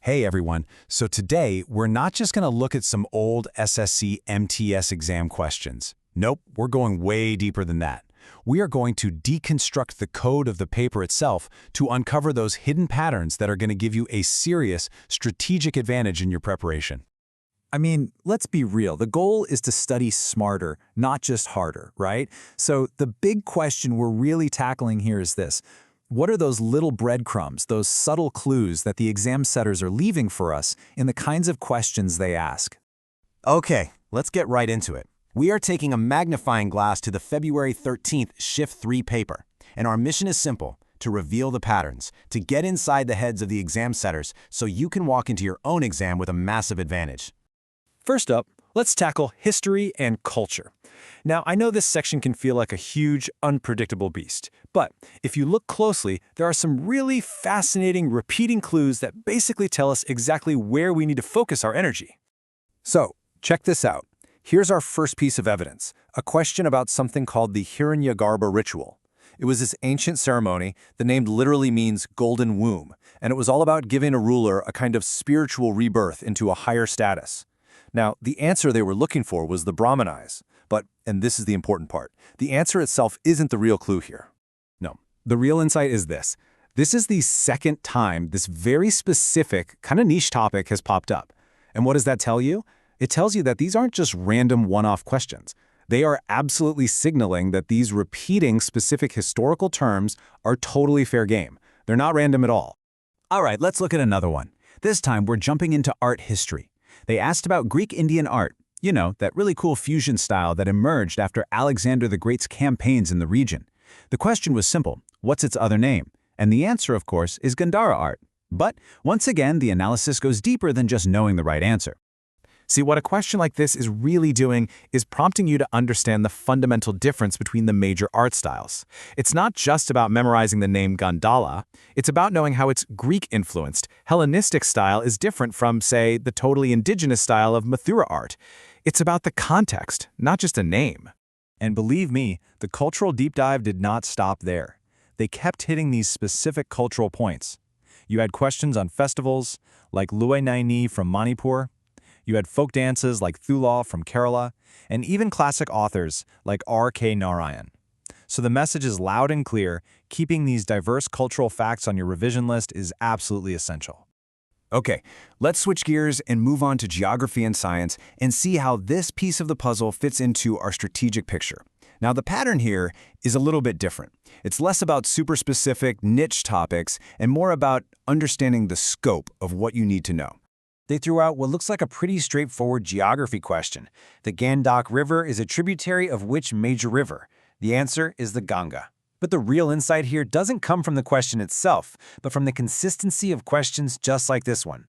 Hey everyone, so today we're not just going to look at some old SSC MTS exam questions. Nope, we're going way deeper than that. We are going to deconstruct the code of the paper itself to uncover those hidden patterns that are going to give you a serious strategic advantage in your preparation. I mean, let's be real. The goal is to study smarter, not just harder, right? So the big question we're really tackling here is this. What are those little breadcrumbs, those subtle clues that the exam setters are leaving for us in the kinds of questions they ask? Okay, let's get right into it. We are taking a magnifying glass to the February 13th Shift 3 paper, and our mission is simple: to reveal the patterns, to get inside the heads of the exam setters so you can walk into your own exam with a massive advantage. First up, let's tackle history and culture. Now, I know this section can feel like a huge, unpredictable beast, but if you look closely, there are some really fascinating repeating clues that basically tell us exactly where we need to focus our energy. So, check this out. Here's our first piece of evidence, a question about something called the Hiranyagarbha ritual. It was this ancient ceremony. The name literally means golden womb, and it was all about giving a ruler a kind of spiritual rebirth into a higher status. Now, the answer they were looking for was the Brahmanized. But, and this is the important part, the answer itself isn't the real clue here. No, the real insight is this. This is the second time this very specific, kind of niche topic has popped up. And what does that tell you? It tells you that these aren't just random one-off questions. They are absolutely signaling that these repeating specific historical terms are totally fair game. They're not random at all. All right, let's look at another one. This time we're jumping into art history. They asked about Greek Indian art. You know, that really cool fusion style that emerged after Alexander the Great's campaigns in the region. The question was simple: what's its other name? And the answer, of course, is Gandhara art. But once again, the analysis goes deeper than just knowing the right answer. See, what a question like this is really doing is prompting you to understand the fundamental difference between the major art styles. It's not just about memorizing the name Gandala, it's about knowing how its Greek-influenced, Hellenistic style is different from, say, the totally indigenous style of Mathura art. It's about the context, not just a name. And believe me, the cultural deep dive did not stop there. They kept hitting these specific cultural points. You had questions on festivals, like Lui-Ngai-Ni from Manipur. You had folk dances like Thula from Kerala, and even classic authors like R.K. Narayan. So the message is loud and clear. Keeping these diverse cultural facts on your revision list is absolutely essential. Okay, let's switch gears and move on to geography and science and see how this piece of the puzzle fits into our strategic picture. Now, the pattern here is a little bit different. It's less about super specific niche topics and more about understanding the scope of what you need to know. They threw out what looks like a pretty straightforward geography question. The Gandak River is a tributary of which major river? The answer is the Ganga. But the real insight here doesn't come from the question itself, but from the consistency of questions just like this one.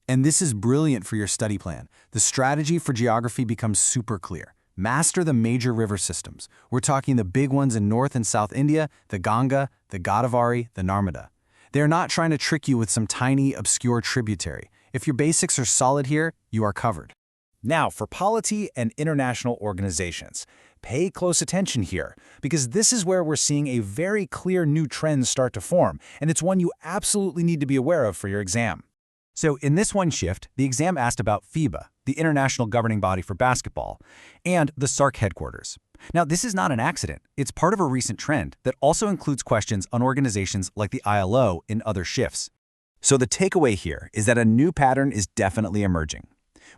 And this is brilliant for your study plan. The strategy for geography becomes super clear. Master the major river systems. We're talking the big ones in North and South India, the Ganga, the Godavari, the Narmada. They're not trying to trick you with some tiny, obscure tributary. If your basics are solid here, you are covered. Now, for polity and international organizations. Pay close attention here, because this is where we're seeing a very clear new trend start to form, and it's one you absolutely need to be aware of for your exam. So in this one shift, the exam asked about FIBA, the International Governing Body for Basketball, and the SAARC headquarters. Now, this is not an accident. It's part of a recent trend that also includes questions on organizations like the ILO in other shifts. So the takeaway here is that a new pattern is definitely emerging.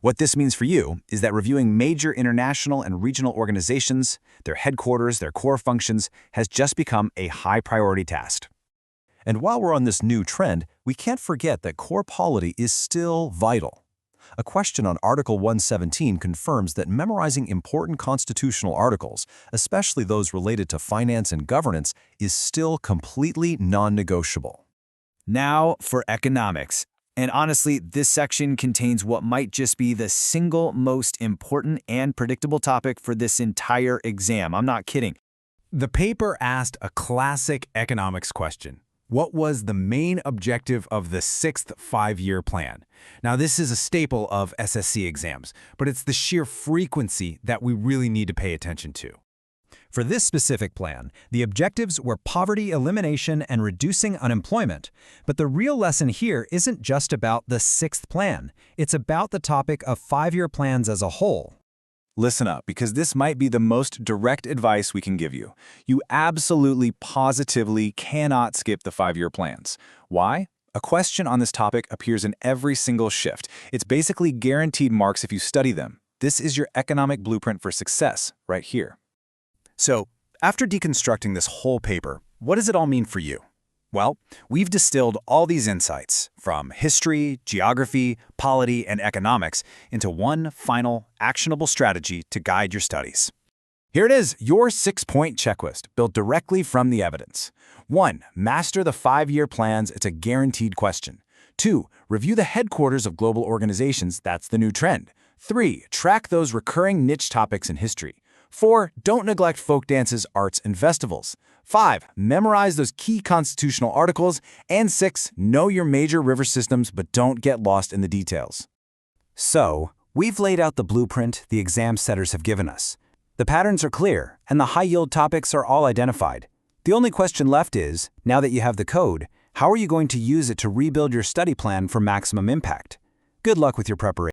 What this means for you is that reviewing major international and regional organizations, their headquarters, their core functions, has just become a high-priority task. And while we're on this new trend, we can't forget that core polity is still vital. A question on Article 117 confirms that memorizing important constitutional articles, especially those related to finance and governance, is still completely non-negotiable. Now for economics. And honestly, this section contains what might just be the single most important and predictable topic for this entire exam. I'm not kidding. The paper asked a classic economics question. What was the main objective of the sixth five-year plan? Now, this is a staple of SSC exams, but it's the sheer frequency that we really need to pay attention to. For this specific plan, the objectives were poverty elimination and reducing unemployment. But the real lesson here isn't just about the 6th plan. It's about the topic of 5-year plans as a whole. Listen up, because this might be the most direct advice we can give you. You absolutely, positively cannot skip the 5-year plans. Why? A question on this topic appears in every single shift. It's basically guaranteed marks if you study them. This is your economic blueprint for success, right here. So, after deconstructing this whole paper, what does it all mean for you? Well, we've distilled all these insights, from history, geography, polity, and economics, into one final, actionable strategy to guide your studies. Here it is, your 6-point checklist, built directly from the evidence. 1. Master the 5-year plans. It's a guaranteed question. 2. Review the headquarters of global organizations. That's the new trend. 3. Track those recurring niche topics in history. 4. Don't neglect folk dances, arts, and festivals. 5. Memorize those key constitutional articles. And 6. Know your major river systems, but don't get lost in the details. So, we've laid out the blueprint the exam setters have given us. The patterns are clear, and the high-yield topics are all identified. The only question left is, now that you have the code, how are you going to use it to rebuild your study plan for maximum impact? Good luck with your preparation.